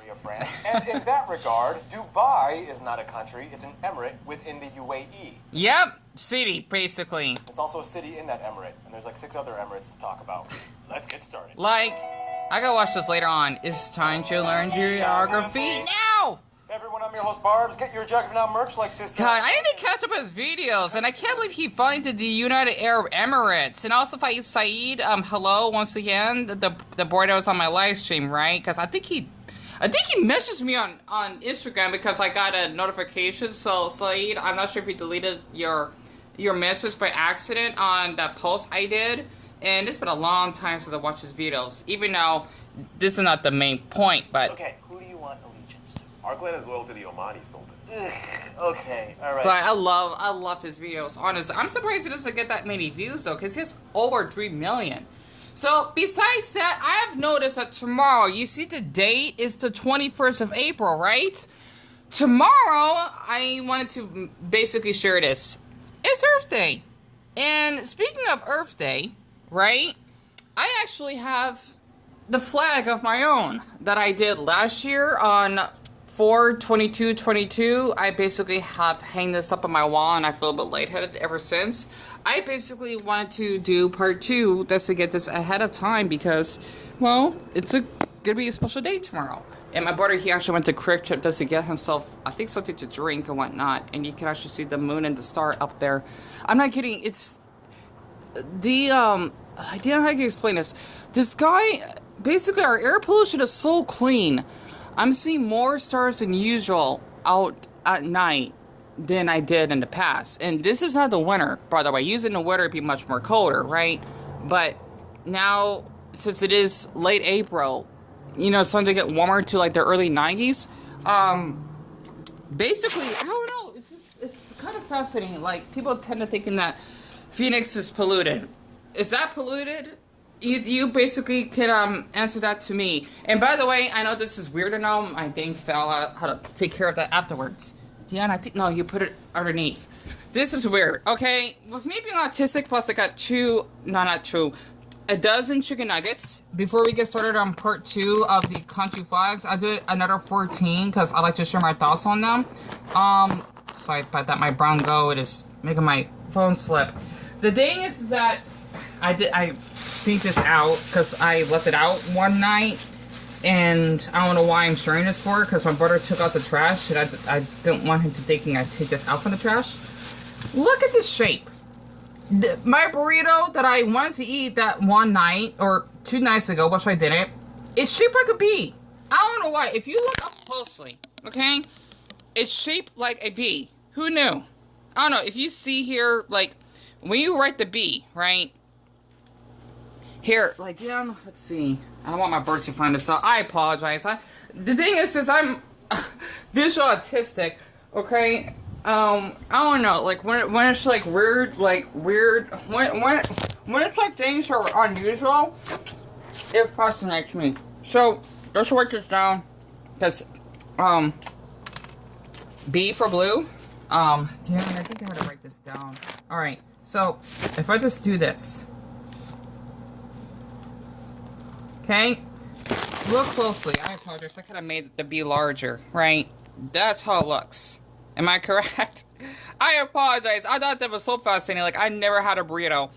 dear friend. And in that regard, Dubai is not a country, it's an emirate within the UAE. Yep, city, basically. It's also a city in that emirate, and there's like 6 other emirates to talk about. Let's get started. Like, I gotta watch this later on. It's time to learn geography now! Everyone, I'm your host Barbs. Get your Geography Now merch like this. God, I need to catch up his videos, and I can't believe he funded the United Arab Emirates. And also, Saeed, hello once again. The boy that was on my live stream, right? Because I think he messaged me on Instagram because I got a notification. So, Saeed, I'm not sure if you deleted your message by accident on that post I did. And it's been a long time since I watched his videos, even though this is not the main point, but... Okay, who do you want allegiance to? Our clan is loyal to the Omani Sultan. Okay, alright. So I love his videos, honestly. I'm surprised he doesn't get that many views, though, because he has over 3 million. So, besides that, I have noticed that tomorrow, you see the date is the 21st of April, right? Tomorrow, I wanted to basically share this. It's Earth Day. And speaking of Earth Day, right, I actually have the flag of my own that I did last year on 4/22/22. I basically have hang this up on my wall, and I feel a bit lightheaded ever since. I basically wanted to do part 2 just to get this ahead of time because, well, it's gonna be a special day tomorrow. And my brother, he actually went to QuickTrip just to get himself, I think, something to drink and whatnot. And you can actually see the moon and the star up there. I'm not kidding. It's the I don't know how I can explain this. This guy, basically, our air pollution is so clean. I'm seeing more stars than usual out at night than I did in the past. And this is not the winter, by the way. Usually in the winter, it'd be much more colder, right? But now, since it is late April, you know, it's starting to get warmer to like the early 90s. Basically, I don't know. It's kind of fascinating. Like, people tend to thinking that Phoenix is polluted. Is that polluted? You basically can answer that to me. And by the way, I know this is weird now. My thing fell out. How to take care of that afterwards. Deon, I think, no, you put it underneath. This is weird, okay? With me being autistic, plus I got a dozen chicken nuggets. Before we get started on part 2 of the country flags, I did another 14 because I like to share my thoughts on them. Sorry about that, my brown goat is making my phone slip. The thing is that I sneaked this out because I left it out one night, and I don't know why I'm sharing this for, because my brother took out the trash, and I didn't want him to thinking I'd take this out from the trash. Look at this shape. My burrito that I wanted to eat that one night, or 2 nights ago, which I didn't, it's shaped like a bee. I don't know why. If you look up closely, okay, it's shaped like a bee. Who knew? I don't know. If you see here, like, when you write the B, right? Here, like, yeah, let's see. I don't want my bird to find this out. I apologize. The thing is I'm visual autistic, okay? I don't know, like, when it's, like, weird, when it's, like, things are unusual, it fascinates me. So, let's write this down, because, B for blue, damn, I think I had to write this down. Alright, so, if I just do this, okay, look closely. I apologize, I could have made the B larger, right? That's how it looks. Am I correct? I apologize. I thought that was so fascinating. Like, I never had a burrito.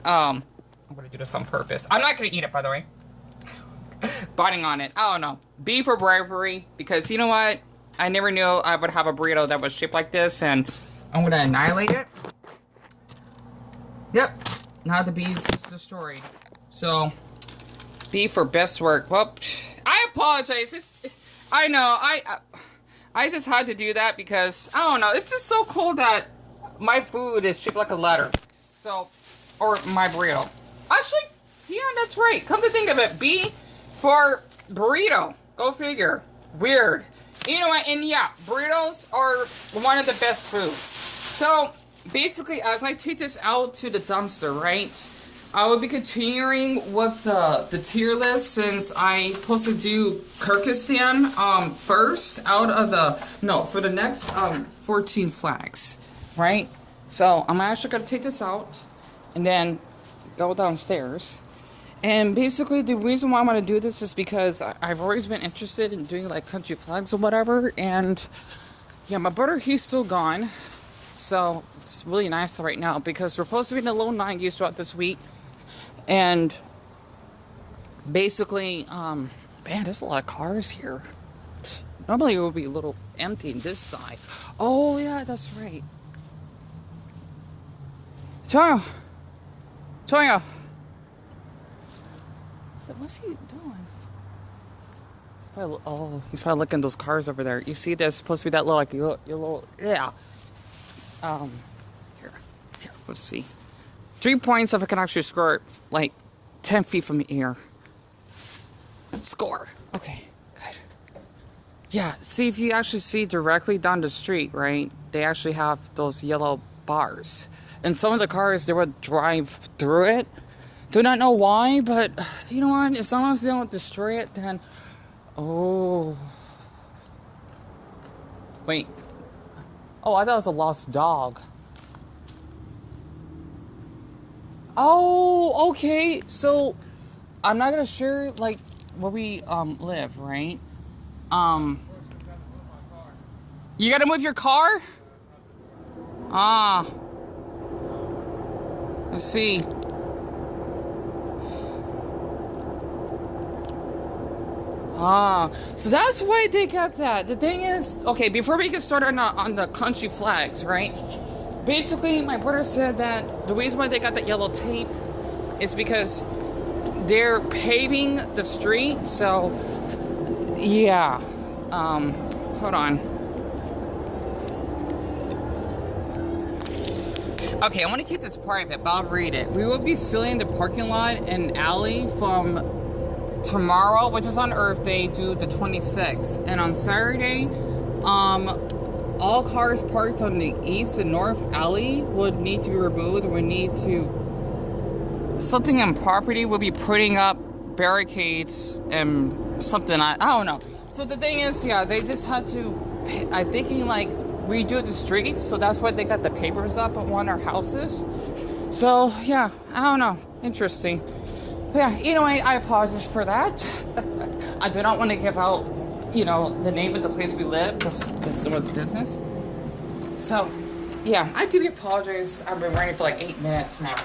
I'm gonna do this on purpose. I'm not gonna eat it, by the way. Biting on it. I don't know. B for bravery, because you know what? I never knew I would have a burrito that was shaped like this, and I'm gonna annihilate it. Yep. Now the B's destroyed. So, B for best work. Well, I apologize. I know. I just had to do that because, I don't know, it's just so cool that my food is shaped like a letter. So, or my burrito. Actually, yeah, that's right. Come to think of it, B for burrito. Go figure. Weird. You know what, and yeah, burritos are one of the best foods. So, basically, as I take this out to the dumpster, right, I will be continuing with the tier list since I'm supposed to do Kyrgyzstan first out of for the next 14 flags, right? So I'm actually going to take this out and then go downstairs And basically, the reason why I want to do this is because I've always been interested in doing like country flags or whatever. And yeah, my brother, he's still gone. So it's really nice right now because we're supposed to be in the low 90s throughout this week. And basically, man, there's a lot of cars here. Normally it would be a little empty in this side. Oh, yeah, that's right. Toyo! Toyo! What's he doing? He's probably looking at those cars over there. You see, there's supposed to be that little, like, your little, yeah. Here, let's see. 3 points if I can actually score it, like, 10 feet from here. Score! Okay, good. Yeah, see, if you actually see directly down the street, right, they actually have those yellow bars. And some of the cars, they would drive through it. Do not know why, but you know what? As long as they don't destroy it, then... Oh. Wait. Oh, I thought it was a lost dog. Oh, okay. So, I'm not gonna share, like, where we, live, right? You gotta move your car? Ah. Let's see. Ah, so that's why they got that. The thing is, okay, before we get started on the country flags, right? Basically, my brother said that the reason why they got that yellow tape is because they're paving the street. So, yeah. Hold on. Okay, I want to keep this private, but I'll read it. We will be sealing the parking lot and alley from tomorrow, which is on Earth Day, due the 26th, and on Saturday, all cars parked on the east and north alley would need to be removed. We need to something on property. We'll be putting up barricades and something. I don't know. So the thing is, yeah, they just had to. I'm thinking like redo the streets, so that's why they got the papers up on one of our houses. So yeah, I don't know. Interesting. Yeah, anyway, I apologize for that. I do not want to give out, you know, the name of the place we live because it's someone's business. So, yeah, I do apologize. I've been waiting for like 8 minutes now.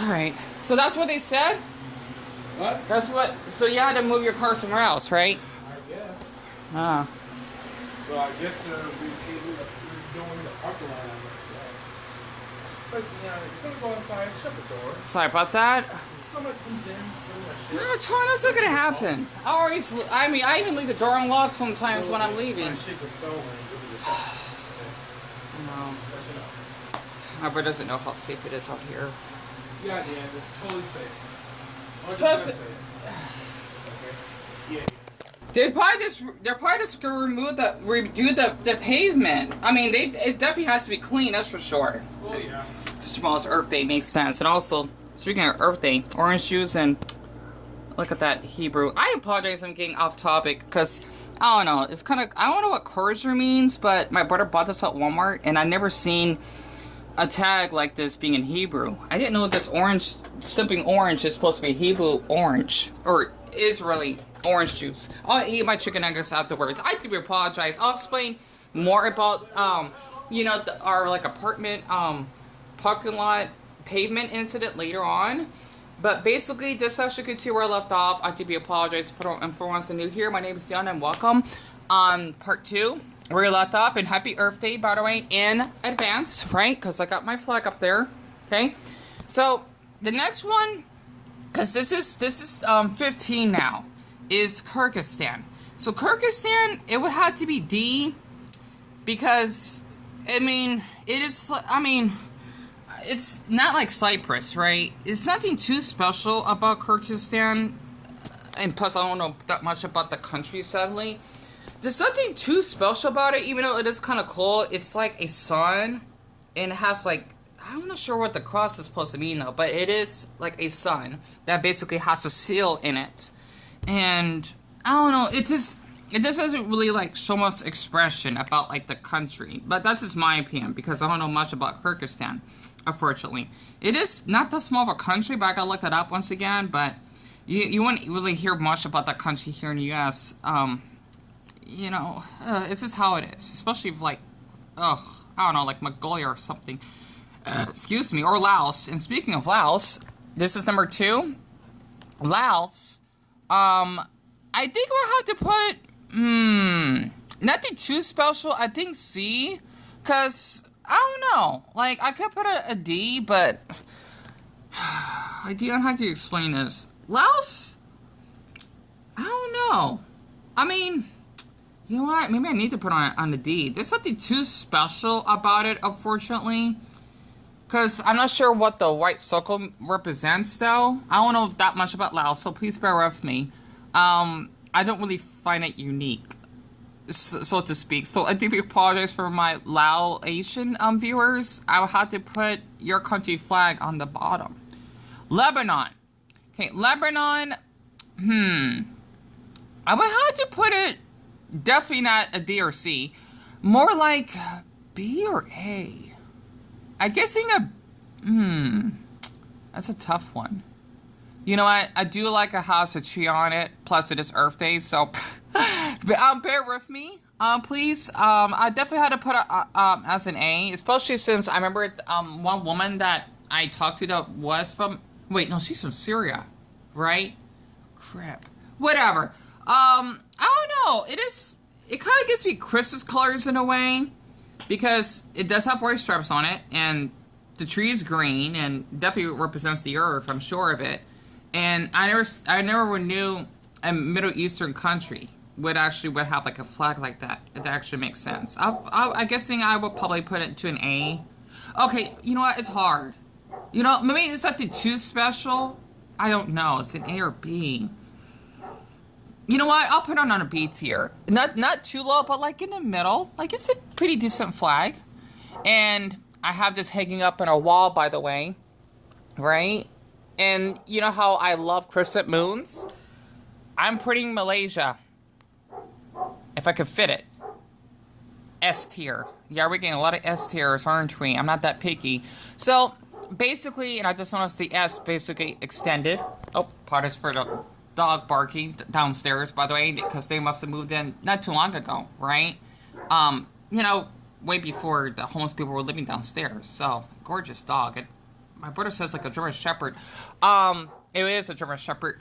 Alright, so that's what they said? What? That's what, so you had to move your car somewhere else, right? I guess. Ah. So I guess they're redoing the parking lot, I guess. But, you know, if you're gonna go inside, shut the door. Sorry about that. Someone comes in, stealing my shit. No, Tony, that's not gonna happen. I even leave the door unlocked sometimes when I'm leaving. My shit was stolen. No. My brother doesn't know how safe it is out here. Yeah, Dan, it's totally safe. 100% Trust- safe. Okay. Yeah. They're probably just gonna redo the pavement. I mean, it definitely has to be clean, that's for sure. Well, yeah. Just as Earth Day makes sense. And also, speaking of Earth Day, orange juice and look at that Hebrew. I apologize I'm getting off topic because I don't know. It's kind of, I don't know what kosher means, but my brother bought this at Walmart and I've never seen a tag like this being in Hebrew. I didn't know this orange, sipping orange is supposed to be Hebrew orange or Israeli orange juice. I'll eat my chicken nuggets afterwards. I do apologize. I'll explain more about you know, our like apartment parking lot pavement incident later on. But basically, this actually continues where I left off. I do apologize for ones new here. My name is Deon and welcome on part 2 where we left off. And happy Earth Day, by the way, in advance, right? Because I got my flag up there. Okay, so the next one, because this is 15 now, is Kyrgyzstan. So Kyrgyzstan, it would have to be D, because I mean it is. I mean, it's not like Cyprus, right? It's nothing too special about Kyrgyzstan, and plus I don't know that much about the country, sadly. There's nothing too special about it, even though it is kind of cool. It's like a sun, and it has like, I'm not sure what the cross is supposed to mean though, but it is like a sun that basically has a seal in it. And I don't know, it just doesn't really like show much expression about like the country. But that's just my opinion because I don't know much about Kyrgyzstan. unfortunately. It is not that small of a country, but I gotta look that up once again, but you wouldn't really hear much about that country here in the U.S. You know, it's just how it is, especially if, like, I don't know, like Mongolia or something. Excuse me, or Laos. And speaking of Laos, this is number 2. Laos, I think we'll have to put, nothing too special. I think C, because, I don't know. Like, I could put a D, but, Deon, how do you explain this? Laos, I don't know. I mean, you know what? Maybe I need to put on the D. There's something too special about it, unfortunately. Because I'm not sure what the white circle represents, though. I don't know that much about Laos, so please bear with me. I don't really find it unique, so to speak. So I do apologize for my Laotian viewers. I will have to put your country flag on the bottom. Lebanon. Okay, Lebanon, I would have to put it, definitely not a D or C. More like B or A. I'm guessing that's a tough one. You know what? I do like a house a tree on it. Plus, it is Earth Day, so bear with me, please. I definitely had to put it as an A, especially since I remember one woman that I talked to that was from. Wait, no, she's from Syria, right? Crap. Whatever. I don't know. It kind of gives me Christmas colors in a way. Because it does have white stripes on it, and the tree is green, and definitely represents the earth, I'm sure of it. And I never knew a Middle Eastern country would have like a flag like that. It actually makes sense. I guessing I would probably put it to an A. Okay, you know what? It's hard. You know, maybe it's something too special. I don't know. It's an A or B. You know what? I'll put it on a B tier. Not too low, but like in the middle. Like it's a pretty decent flag. And I have this hanging up on a wall, by the way. Right? And you know how I love crescent moons? I'm putting Malaysia. If I could fit it. S tier. Yeah, we're getting a lot of S tiers, aren't we? I'm not that picky. So, basically, and I just noticed the S basically extended. Oh, pardon for the dog barking downstairs, by the way, because they must have moved in not too long ago, right? You know, way before the homeless people were living downstairs. So, gorgeous dog. My brother says like a German Shepherd. It is a German Shepherd.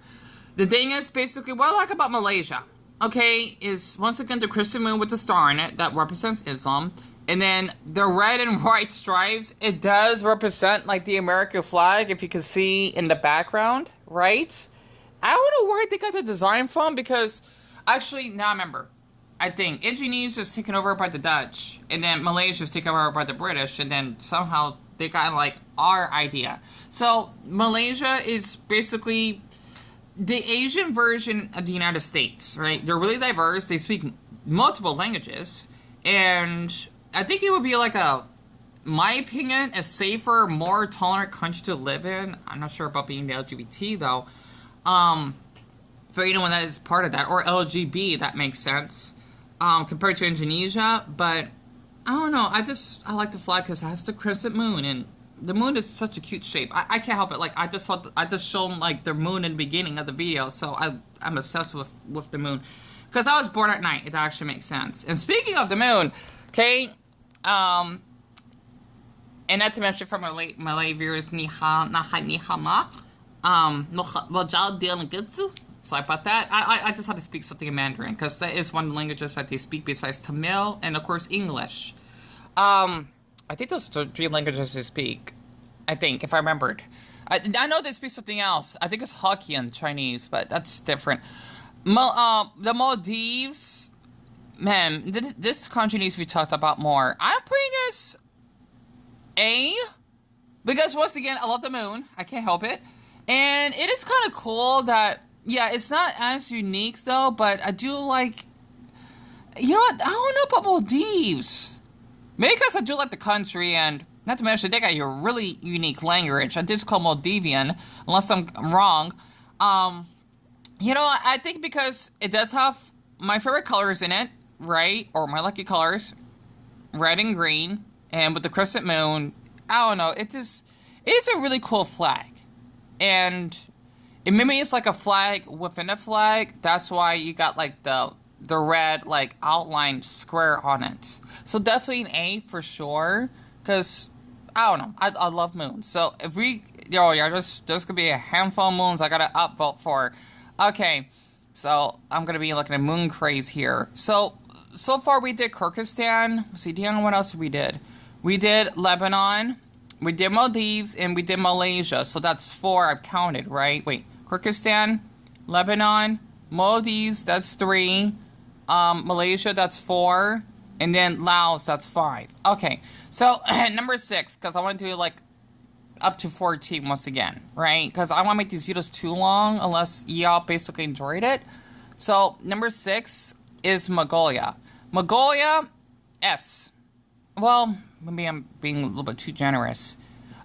The thing is, basically, what I like about Malaysia, okay, is once again the crescent moon with the star in it that represents Islam. And then the red and white stripes, it does represent like the American flag, if you can see in the background, right? I don't know where they got the design from, because actually, now I remember. I think Indonesia is taken over by the Dutch, and then Malaysia is taken over by the British, and then somehow they got like our idea. So Malaysia is basically the Asian version of the United States, right? They're really diverse. They speak multiple languages, and I think it would be like my opinion, a safer, more tolerant country to live in. I'm not sure about being the LGBT though. For anyone that is part of that, or LGB, that makes sense, compared to Indonesia, but I don't know, I like the flag because it has the crescent moon, and the moon is such a cute shape. I can't help it, like, I just showed, like, the moon in the beginning of the video, so I'm obsessed with the moon, because I was born at night, it actually makes sense. And speaking of the moon, okay, and not to mention for my Malay viewers, ni ha, ma, sorry about that. I just had to speak something in Mandarin, because that is one of the languages that they speak besides Tamil and, of course, English. I think those are 3 languages they speak. I think, if I remembered. I know they speak something else. I think it's Hokkien Chinese, but that's different. The Maldives, man, this country needs to be talked about more. I'm putting this A, because once again, I love the moon. I can't help it. And it is kind of cool that, yeah, it's not as unique though, but I do like, you know what, I don't know about Maldives. Maybe because I do like the country, and not to mention they got a really unique language. I did call Maldivian, unless I'm wrong. You know, I think because it does have my favorite colors in it, right? Or my lucky colors, red and green, and with the crescent moon, I don't know. It's a really cool flag. And maybe it's like a flag within a flag. That's why you got like the red like outline square on it. So definitely an A for sure. Because I don't know. I love moons. So if we there's gonna be a handful of moons I gotta upvote for. Okay. So I'm gonna be looking at moon craze here. So far we did Kyrgyzstan. Let's see, Deon, what else we did? We did Lebanon. We did Maldives, and we did Malaysia. So that's 4 I've counted, right? Wait, Kyrgyzstan, Lebanon, Maldives, that's 3. Malaysia, that's 4. And then Laos, that's 5. Okay, so number 6, because I want to do like up to 14 once again, right? Because I want to make these videos too long unless y'all basically enjoyed it. So number 6 is Mongolia. Mongolia, S. Well, maybe I'm being a little bit too generous.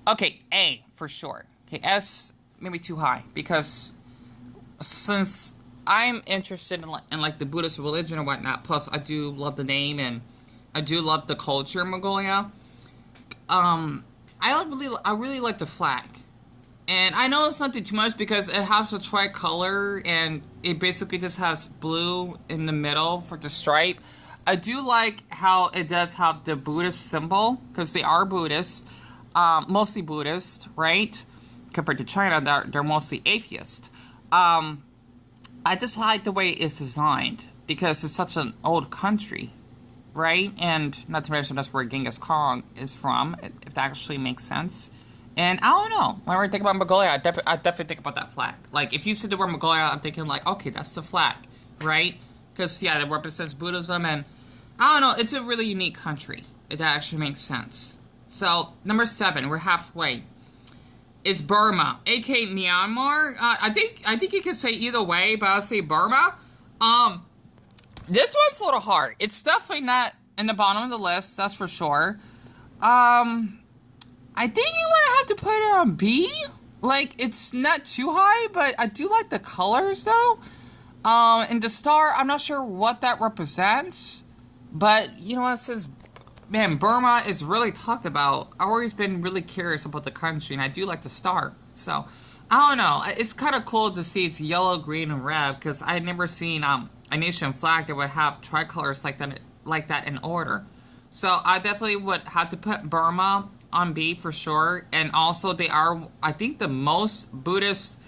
Okay, A for sure. Okay, S maybe too high because since I'm interested in like the Buddhist religion and whatnot, plus I do love the name and I do love the culture of Mongolia. I really like the flag, and I know it's not too much because it has a tricolor and it basically just has blue in the middle for the stripe. I do like how it does have the Buddhist symbol, because they are Buddhist, mostly Buddhist, right? Compared to China, they're mostly atheist. I just like the way it's designed, because it's such an old country, right? And not to mention that's where Genghis Khan is from, if that actually makes sense. And I don't know, whenever I think about Mongolia, I definitely think about that flag. Like, if you said the word Mongolia, I'm thinking like, okay, that's the flag, right? Because, yeah, it represents Buddhism, and I don't know, it's a really unique country. It actually makes sense. So, number 7, we're halfway. It's Burma, aka Myanmar. I think you can say either way, but I'll say Burma. This one's a little hard. It's definitely not in the bottom of the list, that's for sure. I think you might have to put it on B. Like, it's not too high, but I do like the colors, though. And the star, I'm not sure what that represents, but, you know what, since, man, Burma is really talked about, I've always been really curious about the country, and I do like the star, so, I don't know, it's kind of cool to see it's yellow, green, and red, because I had never seen, a nation flag that would have tricolors like that in order, so I definitely would have to put Burma on B for sure, and also they are, I think, the most Buddhist,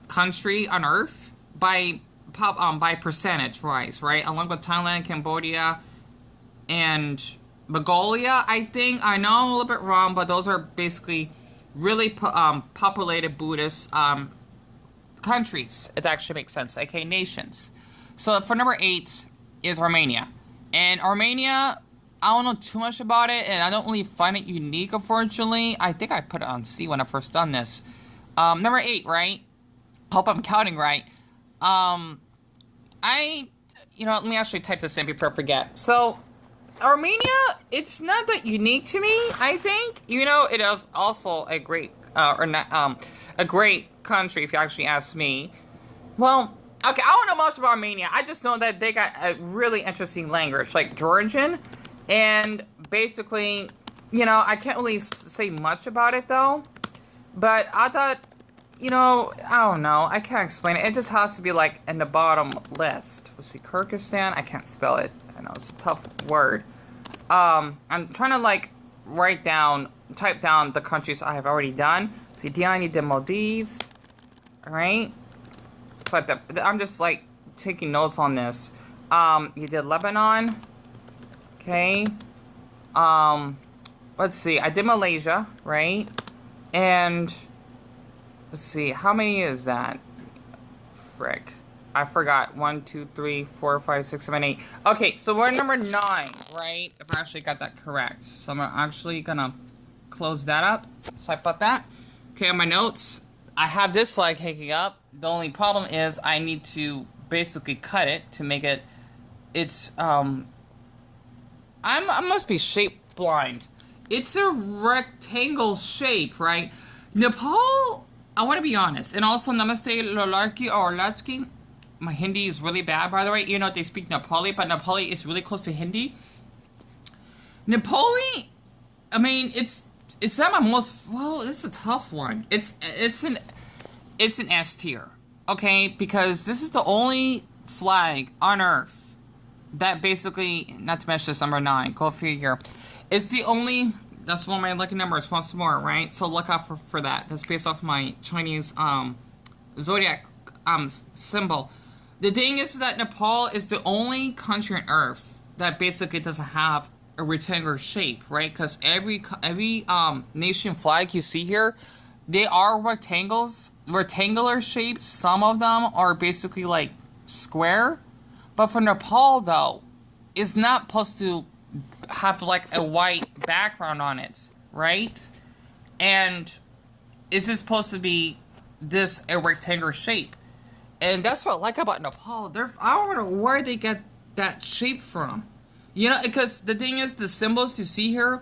country on Earth, by percentage-wise, right? Along with Thailand, Cambodia, and Mongolia, I think. I know I'm a little bit wrong, but those are basically really populated Buddhist countries, if that actually makes sense, aka nations. So for number 8 is Armenia. And Armenia, I don't know too much about it, and I don't really find it unique, unfortunately. I think I put it on C when I first done this. Number 8, right? Hope I'm counting right. Let me actually type this in before I forget. So, Armenia, it's not that unique to me, I think. You know, it is also a great, a great country, if you actually ask me. Well, okay, I don't know much about Armenia. I just know that they got a really interesting language, like Georgian. And basically, you know, I can't really say much about it, though. But I thought, you know, I don't know. I can't explain it. It just has to be, like, in the bottom list. Let's see, Kyrgyzstan. I can't spell it. I know, it's a tough word. I'm trying to, like, type down the countries I have already done. See, Deon, you did Maldives. Alright? So I'm just, like, taking notes on this. You did Lebanon. Okay. Let's see. I did Malaysia, right? And let's see. How many is that? Frick. I forgot. 1, 2, 3, 4, 5, 6, 7, 8. Okay, so we're number 9, right? If I actually got that correct. So I'm actually gonna close that up. Sorry about that. Okay, on my notes, I have this flag hanging up. The only problem is I need to basically cut it to make it. It's I must be shape blind. It's a rectangle shape, right? Nepal, I want to be honest, and also Namaste Lolarki or Lachki. My Hindi is really bad, by the way. You know, they speak Nepali, but Nepali is really close to Hindi. Nepali, I mean, it's It's not my most, well, it's a tough one. It's an S tier, okay? Because this is the only flag on Earth that basically, not to mention this number 9, go figure. It's the only, that's one of my lucky numbers once more, right? So look out for that. That's based off my Chinese zodiac symbol. The thing is that Nepal is the only country on Earth that basically doesn't have a rectangular shape, right? Because every nation flag you see here, they are rectangular shapes. Some of them are basically like square, but for Nepal though, it's not supposed to have like a white background on it, right? And is this supposed to be a rectangular shape? And that's what I like about Nepal. I don't know where they get that shape from. You know, because the thing is, the symbols you see here,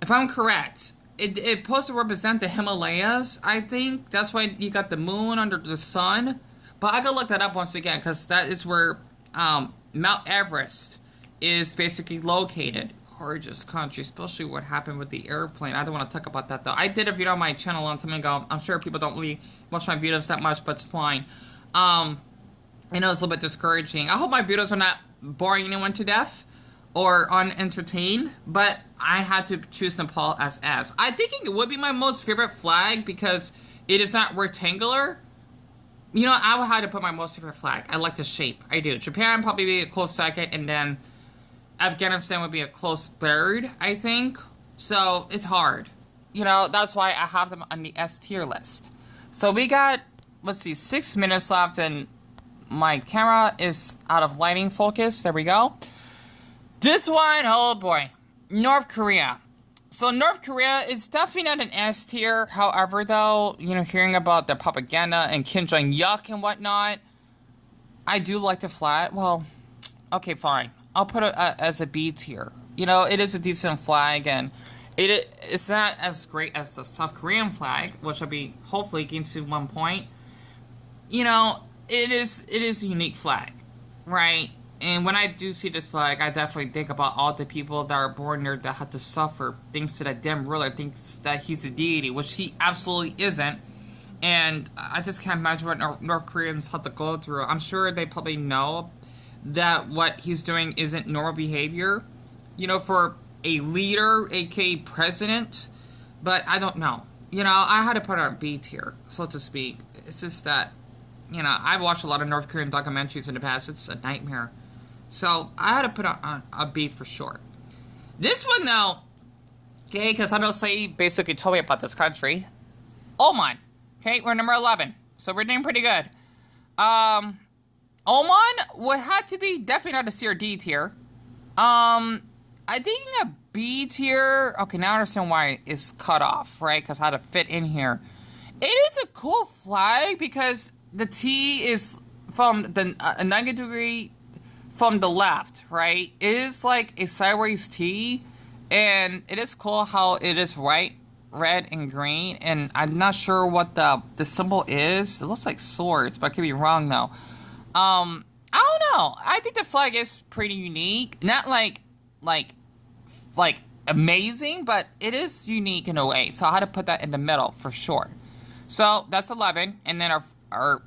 if I'm correct, it's supposed to represent the Himalayas, I think. That's why you got the moon under the sun. But I gotta look that up once again, because that is where Mount Everest is basically located. Gorgeous country, especially what happened with the airplane. I don't want to talk about that, though. I did a video on my channel a long time ago. I'm sure people don't really watch my videos that much, but it's fine. I know it's a little bit discouraging. I hope my videos are not boring anyone to death or unentertained, but I had to choose Nepal as S. I think it would be my most favorite flag because it is not rectangular. You know, I would have to put my most favorite flag. I like the shape. I do. Japan probably be a close second, and then Afghanistan would be a close third, I think. So it's hard. You know, that's why I have them on the S tier list. So we got, let's see, 6 minutes left, and my camera is out of lighting focus. There we go. This one, oh boy, North Korea. So North Korea is definitely not an S tier. However, though, you know, hearing about the propaganda and Kim Jong-yuck and whatnot, I do like the flag. Well, okay, fine. I'll put it as a B tier. You know, it is a decent flag, and it's not as great as the South Korean flag, which I'll be hopefully getting to one point. You know, it is a unique flag, right? And when I do see this flag, I definitely think about all the people that are born there that had to suffer thanks to that damn ruler thinks that he's a deity, which he absolutely isn't. And I just can't imagine what North Koreans have to go through. I'm sure they probably know that what he's doing isn't normal behavior, you know, for a leader, aka president. But I don't know. You know, I had to put it on B tier, so to speak. It's just that, you know, I've watched a lot of North Korean documentaries in the past. It's a nightmare. So I had to put on a B for sure. This one, though, okay, because I know Saeed basically told me about this country. Oman. Okay, we're number 11. So we're doing pretty good. Oman would have to be definitely not a C or D tier. I think a B tier. Okay, now I understand why it's cut off, right? Because how to fit in here. It is a cool flag because the T is from the 90 degree from the left, right? It is like a sideways T, and it is cool how it is white, red, and green. And I'm not sure what the symbol is. It looks like swords, but I could be wrong though. I don't know. I think the flag is pretty unique. Not like amazing, but it is unique in a way. So I had to put that in the middle for sure. So that's 11, and then our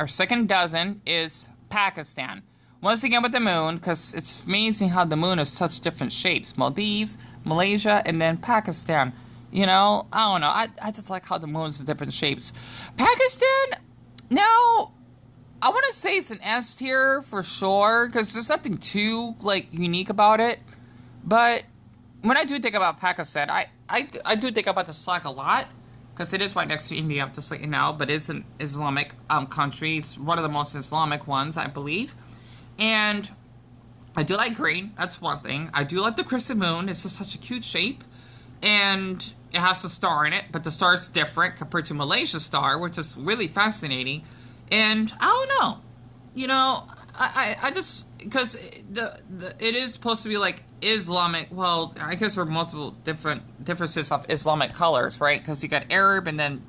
second dozen is Pakistan. Once again with the moon, because it's amazing how the moon is such different shapes. Maldives, Malaysia, and then Pakistan. You know, I don't know. I just like how the moon is different shapes. Pakistan, now, I want to say it's an S tier for sure, because there's nothing too, like, unique about it. But when I do think about Pakistan, I do think about the flag a lot, because it is right next to India, just like you know, but it's an Islamic country. It's one of the most Islamic ones, I believe. And I do like green. That's one thing. I do like the crescent moon. It's just such a cute shape. And it has a star in it, but the star is different compared to Malaysia's star, which is really fascinating. And I don't know. You know, I just, because it is supposed to be like Islamic. Well, I guess there are multiple differences of Islamic colors, right? Because you got Arab, and then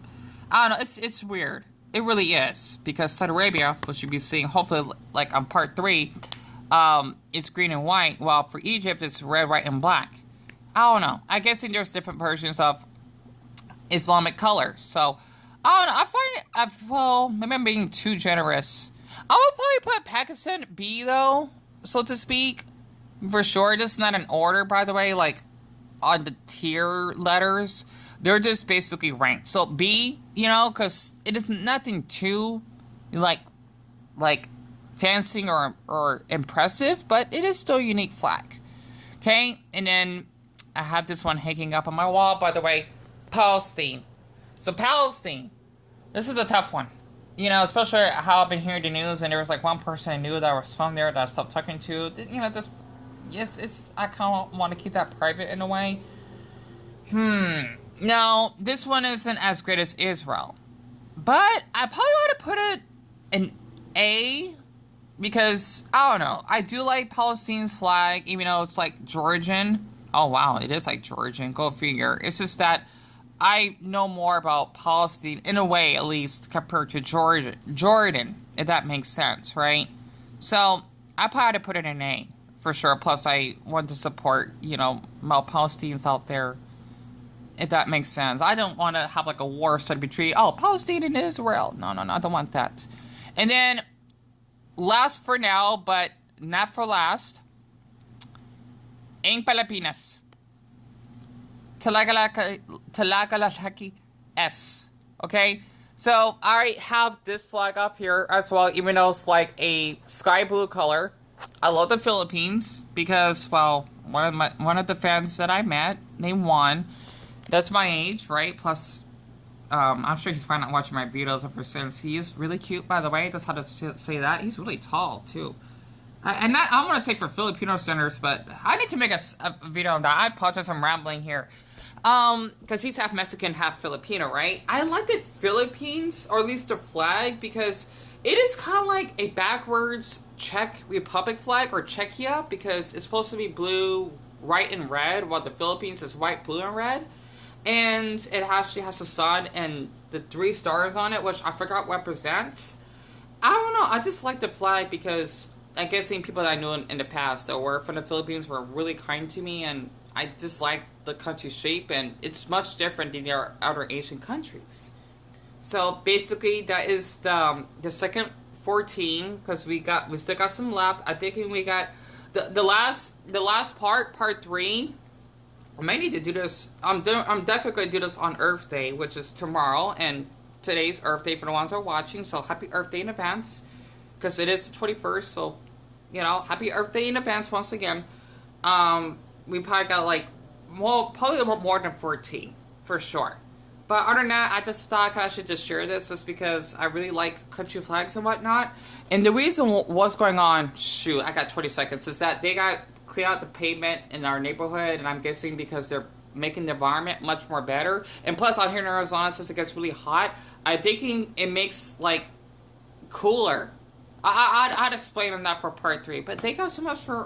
I don't know. It's weird. It really is, because Saudi Arabia, which you'll be seeing hopefully like on part 3, it's green and white. While for Egypt, it's red, white, and black. I don't know. I guess there's different versions of Islamic colors. So, I don't know. I find it, well, maybe I'm being too generous. I would probably put Pakistan B, though, so to speak. For sure. This is not an order, by the way, like, on the tier letters. They're just basically ranked. So, B, you know, because it is nothing too, like fancy or impressive, but it is still a unique flag. Okay? And then I have this one hanging up on my wall, by the way. Palestine. So Palestine, this is a tough one. You know, especially how I've been hearing the news, and there was like one person I knew that was from there that I stopped talking to. You know, this, yes, it's, I kind of want to keep that private in a way. Now, this one isn't as great as Israel, but I probably ought to put it an A, because, I don't know, I do like Palestine's flag, even though it's like Georgian. Oh wow, it is like Georgian, go figure. It's just that I know more about Palestine, in a way at least, compared to Jordan, if that makes sense, right? So, I probably had to put it in A, for sure. Plus, I want to support, you know, my Palestinians out there, if that makes sense. I don't want to have, like, a war start between, oh, Palestine and Israel. No, I don't want that. And then, last for now, but not for last, Ang Pilipinas. Talagalaki S. Okay? So, I have this flag up here as well, even though it's like a sky blue color. I love the Philippines because, well, one of the fans that I met, they won. That's my age, right? Plus, I'm sure he's probably not watching my videos ever since. He is really cute, by the way. That's how to say that. He's really tall, too. I don't want to say for Filipino centers, but I need to make a video on that. I apologize, I'm rambling here. Because he's half Mexican, half Filipino, right? I like the Philippines, or at least the flag, because it is kind of like a backwards Czech Republic flag, or Czechia, because it's supposed to be blue, white, and red, while the Philippines is white, blue, and red. And it actually has the sun and the 3 stars on it, which I forgot what represents. I don't know, I just like the flag because I guess seeing people that I knew in the past that were from the Philippines were really kind to me, and I just like the country's shape, and it's much different than their other Asian countries. So basically, that is the second 14, because we still got some left. I think we got the last part 3. I might need to do this. I'm definitely going to do this on Earth Day, which is tomorrow, and today's Earth Day for the ones that are watching. So happy Earth Day in advance, because it is the 21st. So, you know, happy Earth Day in advance once again. We probably got like, well, probably more than 14 for sure. But other than that, I just thought I should just share this just because I really like country flags and whatnot. And the reason what's going on, shoot, I got 20 seconds, is that they got clear out the pavement in our neighborhood, and I'm guessing because they're making the environment much more better. And plus, out here in Arizona, since it gets really hot, I'm thinking it makes, like, cooler. I'd explain on that for part 3, but thank you so much for